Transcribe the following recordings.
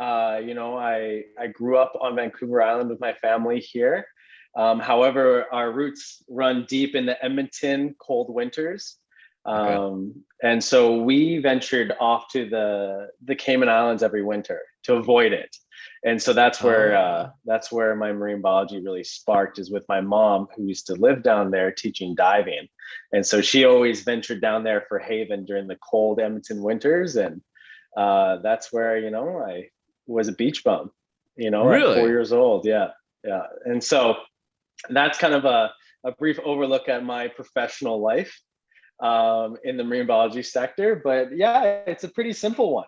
I grew up on Vancouver Island with my family here. However, our roots run deep in the Edmonton cold winters. Okay. And so we ventured off to the Cayman Islands every winter to avoid it. And so Oh, that's where my marine biology really sparked, is with my mom, who used to live down there teaching diving. And so she always ventured down there for haven during the cold Edmonton winters. And that's where, I was a beach bum, at 4 really? years old. Yeah. Yeah. And so that's kind of a brief overlook at my professional life in the marine biology sector. But yeah, it's a pretty simple one.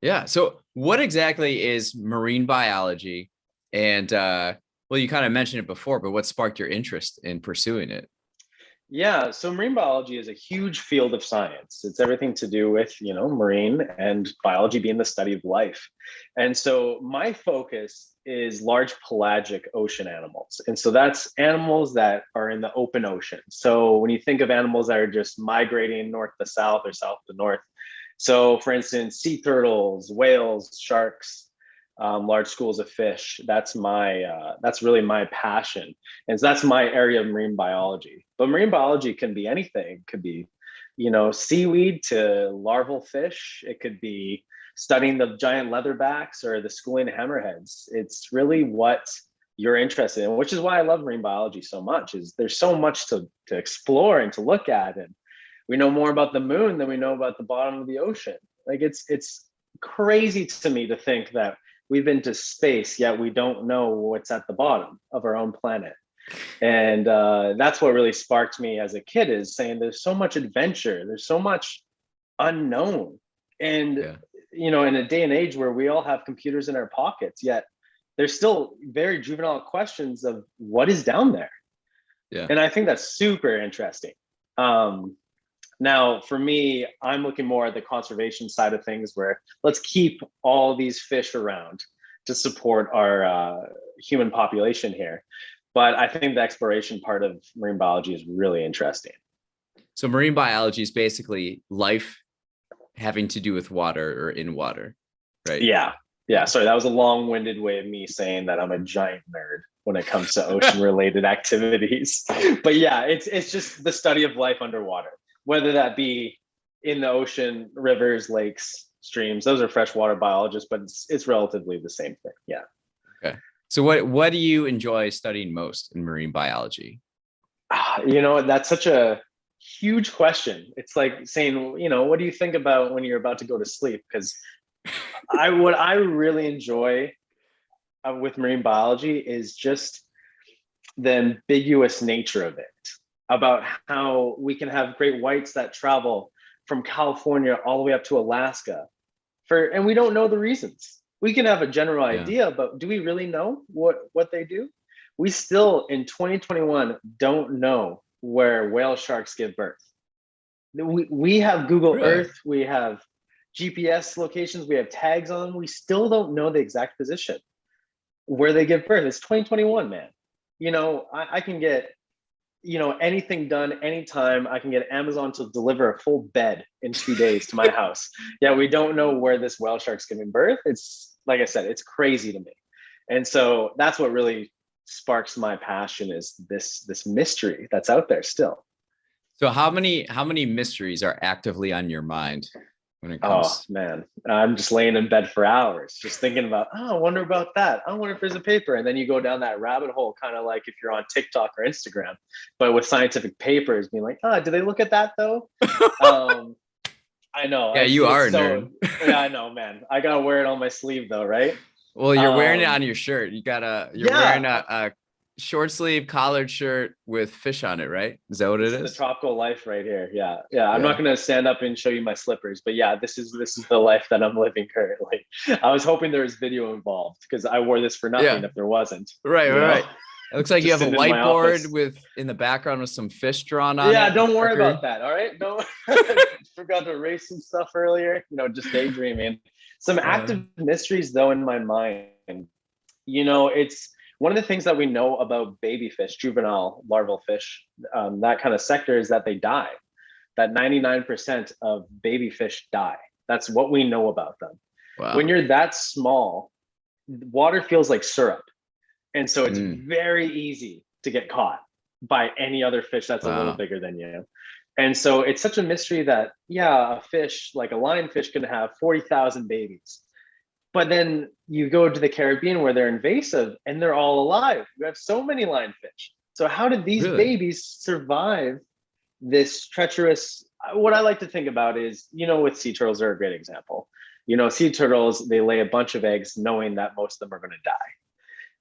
Yeah. So what exactly is marine biology? And well, you kind of mentioned it before, but what sparked your interest in pursuing it? Yeah, so marine biology is a huge field of science. It's everything to do with, marine and biology being the study of life. And so my focus is large pelagic ocean animals. And so that's animals that are in the open ocean. So when you think of animals that are just migrating north to south or south to north, so for instance, sea turtles, whales, sharks, large schools of fish. That's really my passion, and so that's my area of marine biology. But marine biology can be anything. It could be, seaweed to larval fish. It could be studying the giant leatherbacks or the schooling hammerheads. It's really what you're interested in, which is why I love marine biology so much. Is there's so much to explore and to look at, and we know more about the moon than we know about the bottom of the ocean. Like it's crazy to me to think that we've been to space, yet we don't know what's at the bottom of our own planet. And that's what really sparked me as a kid, is saying there's so much adventure, there's so much unknown. And, Yeah. in a day and age where we all have computers in our pockets, yet there's still very juvenile questions of what is down there. Yeah. And I think that's super interesting. Um, Now, for me, I'm looking more at the conservation side of things, where let's keep all these fish around to support our human population here. But I think the exploration part of marine biology is really interesting. So marine biology is basically life having to do with water or in water, right? Yeah. Yeah. Sorry, that was a long winded way of me saying that I'm a giant nerd when it comes to ocean related activities. But yeah, it's just the study of life underwater, whether that be in the ocean, rivers, lakes, streams. Those are freshwater biologists, but it's relatively the same thing. Yeah. Okay. So what do you enjoy studying most in marine biology? That's such a huge question. It's like saying, what do you think about when you're about to go to sleep? Because what I really enjoy with marine biology is just the ambiguous nature of it, about how we can have great whites that travel from California all the way up to Alaska and we don't know the reasons. We can have a general Yeah. idea, but do we really know what they do? We still in 2021 don't know where whale sharks give birth. We have Google Really? Earth, we have GPS locations, we have tags on them. We still don't know the exact position where they give birth. It's 2021, man. I can get anything done anytime. I can get Amazon to deliver a full bed in 2 days to my house. Yeah, we don't know where this whale shark's giving birth. It's, like I said, it's crazy to me. And so that's what really sparks my passion, is this mystery that's out there still. So how many mysteries are actively on your mind when it Oh comes? man, I'm just laying in bed for hours, just thinking about, I wonder about that. I wonder if there's a paper. And then you go down that rabbit hole, kind of like if you're on TikTok or Instagram, but with scientific papers, being like, did they look at that though? Um, I know Yeah, you are it's a nerd. so, yeah, I know, man. I gotta wear it on my sleeve though, right? Well, you're wearing it on Um, your shirt. You're wearing yeah, a short sleeve collared shirt with fish on it, right? Is that what it this is the is? tropical life right here. Yeah, yeah. I'm not Yeah. gonna stand up and show you my slippers, but yeah, this is the life that I'm living currently. I was hoping there was video involved, because I wore this for nothing Yeah. if there wasn't. Right, You right, know, right. It looks like you just have a sitting in my whiteboard office. with in the background with some fish drawn on Yeah, it with don't worry marker. about that. All right, don't. Forgot to erase some stuff earlier. Just daydreaming. Some Uh, active mysteries though in my mind. It's one of the things that we know about baby fish, juvenile larval fish, that kind of sector, is that they die. That 99% of baby fish die. That's what we know about them. Wow. When you're that small, water feels like syrup. And so it's very easy to get caught by any other fish that's a little Wow. bigger than you. And so it's such a mystery that, yeah, a fish like a lionfish can have 40,000 babies. But then you go to the Caribbean where they're invasive and they're all alive. You have so many lionfish. So how did these Really? babies survive this treacherous? What I like to think about is, with sea turtles are a great example. Sea turtles, they lay a bunch of eggs knowing that most of them are going to die.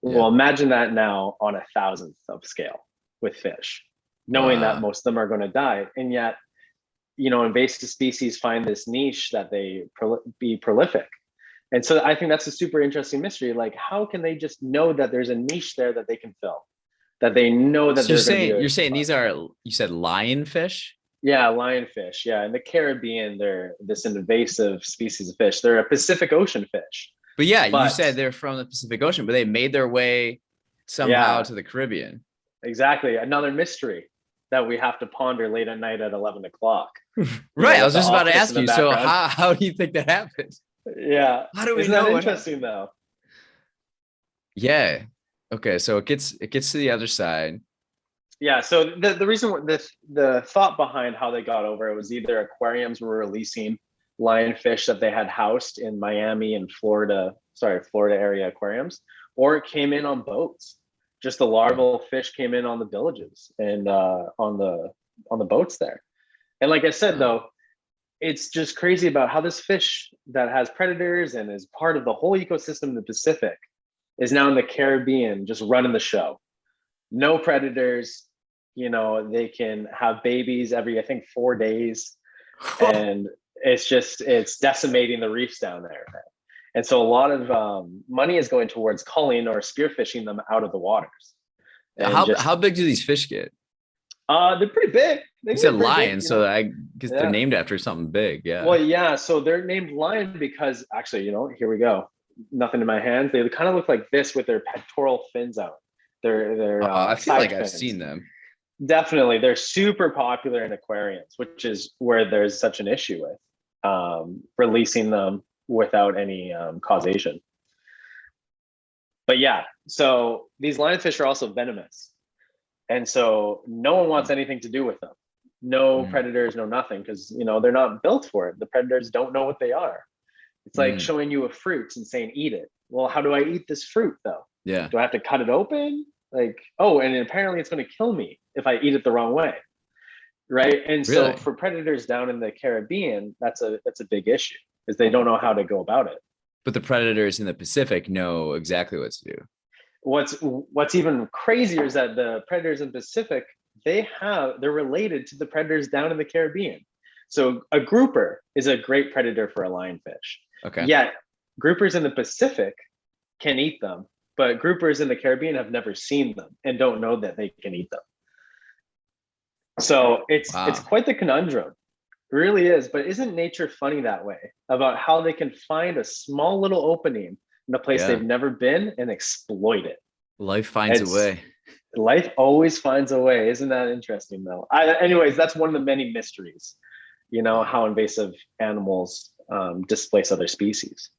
Yeah. Well, imagine that now on a thousandth of scale with fish, knowing that Wow. most of them are going to die. And yet, invasive species find this niche that they be prolific. And so I think that's a super interesting mystery. Like, how can they just know that there's a niche there that they can fill, that they know that So you're they're going to be saying a you're saying these are, you said lionfish? yeah, lionfish. Yeah, in the Caribbean, they're this invasive species of fish. They're a Pacific Ocean fish. But yeah, you But said they're from the Pacific Ocean, but they made their way somehow yeah, to the Caribbean. exactly. Another mystery that we have to ponder late at night at 11 o'clock, Right. I with was the just about to octopus in ask the you. So background. how do you think that happened? Yeah. How do we Isn't that know what interesting happened? though? Yeah. Okay. So it gets to the other side. Yeah. So the reason the thought behind how they got over it was either aquariums were releasing lionfish that they had housed in Miami and Florida area aquariums, or it came in on boats. Just the larval fish came in on the villages and on the boats there. And like I said, Wow. though, it's just crazy about how this fish that has predators and is part of the whole ecosystem in the Pacific is now in the Caribbean, just running the show. No predators. They can have babies every, I think, 4 days, and it's decimating the reefs down there. And so a lot of money is going towards culling or spearfishing them out of the waters, and just How big do these fish get? they're pretty big. They You can said get pretty big. lion, so I guess they're Yeah. named after something big. Yeah. Well, yeah. So they're named lion because actually, here we go. Nothing in my hands. They kind of look like this with their pectoral fins out. Their I feel side like I've fins. seen them. Definitely, they're super popular in aquariums, which is where there's such an issue with releasing them without any causation. But yeah, so these lionfish are also venomous, and so no one wants anything to do with them. No Mm, predators, no nothing, because they're not built for it. The predators don't know what they are. It's like mm, showing you a fruit and saying, eat it. Well, how do I eat this fruit though? yeah. Do I have to cut it open? Like, oh, and apparently it's going to kill me if I eat it the wrong way. Right. And so Really? for predators down in the Caribbean, that's a big issue, is they don't know how to go about it. But the predators in the Pacific know exactly what to do. What's even crazier is that the predators in the Pacific, they're related to the predators down in the Caribbean. So a grouper is a great predator for a lionfish. Okay. Yet groupers in the Pacific can eat them, but groupers in the Caribbean have never seen them and don't know that they can eat them. So it's Wow. quite the conundrum. It really is. But isn't nature funny that way, about how they can find a small little opening in a place Yeah. they've never been and exploit it? Life finds a It's way. Life always finds a way. Isn't that interesting though? Anyways, that's one of the many mysteries, Yeah. how invasive animals displace other species.